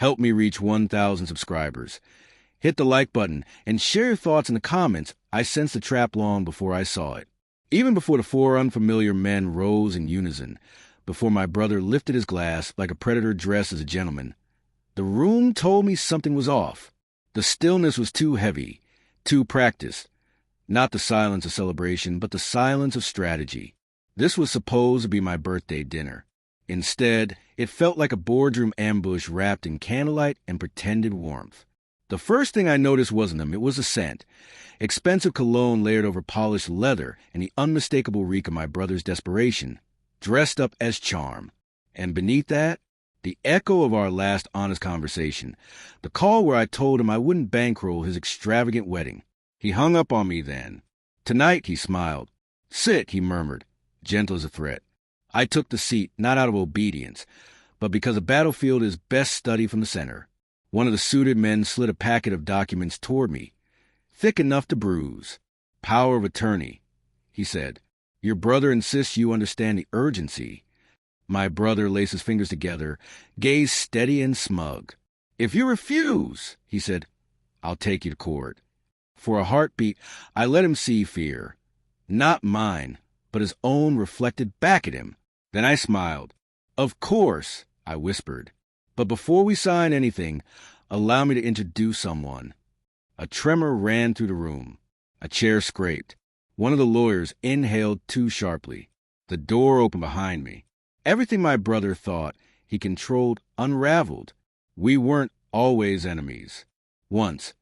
Help me reach 1,000 subscribers. Hit the like button and share your thoughts in the comments. I sensed the trap long before I saw it. Even before the four unfamiliar men rose in unison, before my brother lifted his glass like a predator dressed as a gentleman, the room told me something was off. The stillness was too heavy, too practiced. Not the silence of celebration, but the silence of strategy. This was supposed to be my birthday dinner. Instead, it felt like a boardroom ambush wrapped in candlelight and pretended warmth. The first thing I noticed wasn't them, it was the scent. Expensive cologne layered over polished leather and the unmistakable reek of my brother's desperation, dressed up as charm. And beneath that, the echo of our last honest conversation, the call where I told him I wouldn't bankroll his extravagant wedding. He hung up on me then. Tonight, he smiled. Sit, he murmured, gentle as a threat. I took the seat, not out of obedience, but because a battlefield is best studied from the center. One of the suited men slid a packet of documents toward me, thick enough to bruise. Power of attorney, he said. Your brother insists you understand the urgency. My brother laced his fingers together, gaze steady and smug. If you refuse, he said, I'll take you to court. For a heartbeat, I let him see fear. Not mine, but his own reflected back at him. Then I smiled. Of course, I whispered. But before we sign anything, allow me to introduce someone. A tremor ran through the room. A chair scraped. One of the lawyers inhaled too sharply. The door opened behind me. Everything my brother thought he controlled unraveled. We weren't always enemies. Once,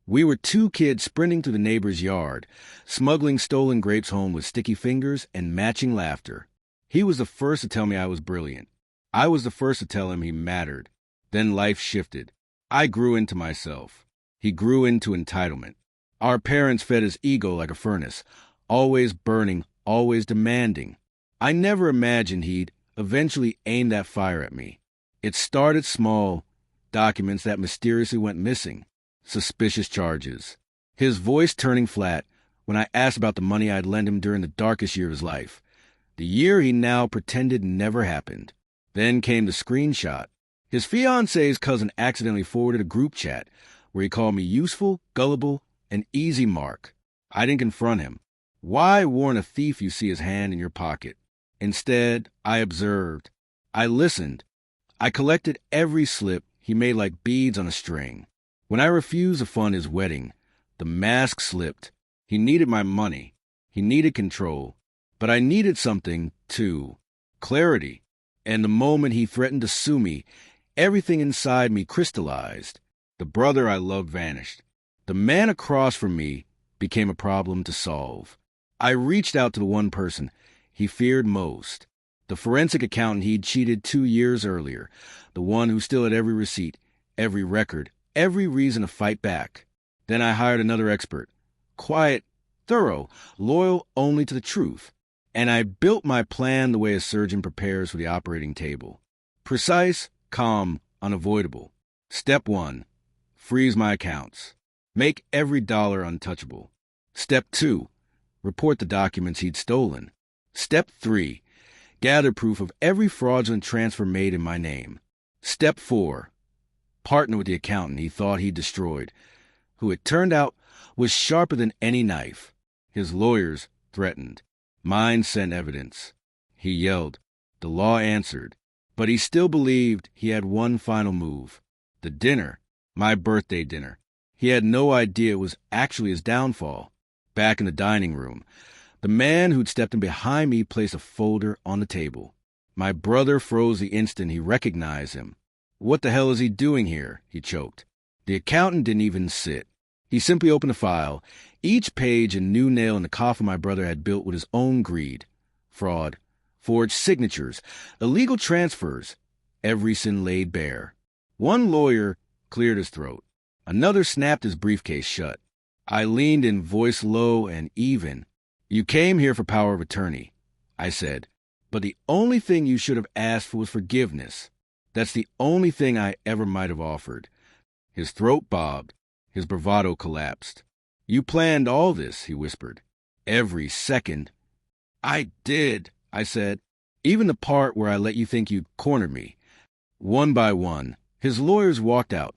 we were two kids sprinting through the neighbor's yard, smuggling stolen grapes home with sticky fingers and matching laughter. He was the first to tell me I was brilliant. I was the first to tell him he mattered. Then life shifted. I grew into myself. He grew into entitlement. Our parents fed his ego like a furnace, always burning, always demanding. I never imagined he'd eventually aim that fire at me. It started small, documents that mysteriously went missing, suspicious charges. His voice turning flat when I asked about the money I'd lent him during the darkest year of his life, the year he now pretended never happened. Then came the screenshot. His fiancée's cousin accidentally forwarded a group chat where he called me useful, gullible, and easy mark. I didn't confront him. Why warn a thief you see his hand in your pocket? Instead, I observed. I listened. I collected every slip he made like beads on a string. When I refused to fund his wedding, the mask slipped. He needed my money. He needed control. But I needed something, too. Clarity. And the moment he threatened to sue me, everything inside me crystallized. The brother I loved vanished. The man across from me became a problem to solve. I reached out to the one person he feared most, the forensic accountant he'd cheated 2 years earlier, the one who still had every receipt, every record, every reason to fight back. Then I hired another expert, quiet, thorough, loyal only to the truth. And I built my plan the way a surgeon prepares for the operating table. Precise, calm, unavoidable. Step 1, freeze my accounts. Make every dollar untouchable. Step 2, report the documents he'd stolen. Step 3, gather proof of every fraudulent transfer made in my name. Step 4, partner with the accountant he thought he'd destroyed, who it turned out was sharper than any knife. His lawyers threatened. Mine sent evidence. He yelled. The law answered. But he still believed he had one final move. The dinner, my birthday dinner. He had no idea it was actually his downfall. Back in the dining room, the man who'd stepped in behind me placed a folder on the table. My brother froze the instant he recognized him. What the hell is he doing here? He choked. The accountant didn't even sit. He simply opened a file, each page a new nail in the coffin my brother had built with his own greed. Fraud, forged signatures, illegal transfers, every sin laid bare. One lawyer cleared his throat. Another snapped his briefcase shut. I leaned in, voice low and even. You came here for power of attorney, I said, but the only thing you should have asked for was forgiveness. That's the only thing I ever might have offered. His throat bobbed. His bravado collapsed. You planned all this, he whispered. Every second. I did, I said. Even the part where I let you think you'd cornered me. One by one, His lawyers walked out,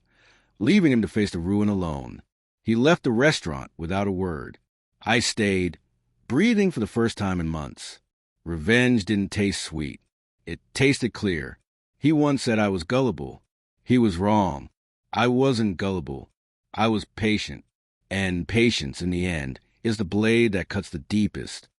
leaving him to face the ruin alone. He left the restaurant without a word. I stayed, breathing for the first time in months. Revenge didn't taste sweet. It tasted clear. He once said I was gullible. He was wrong. I wasn't gullible. I was patient. And patience, in the end, is the blade that cuts the deepest.